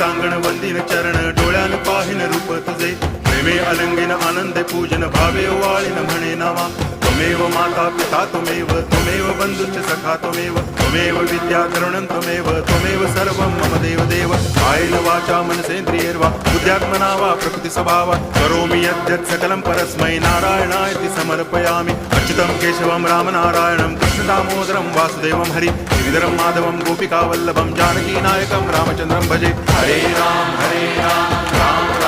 सांगण वंदिन चरण डोळ्यान पाहिन रूप तुझे प्रेमे अलंगिन आनंदे पूजन भावे ओवाळीन म्हणे नामा त्वमेव माता पिता त्वमेव बंधुश्च सखा त्वमेव विद्या तरुणं त्वमेव सर्वं मम देव कायेन वाचा मनसेन्द्रियैर्वा बुद्ध्यात्मना वा प्रकृति स्वभावात् करोमि यद्यत् सकलं परस्मै नारायणायति समर्पयामि अच्युतं केशवं रामनारायणं कृष्णदामोदरं वासुदेवं हरि गिरिधरं माधवं गोपिकावल्लभं जानकीनायकं रामचन्द्रं भजे हरे राम राम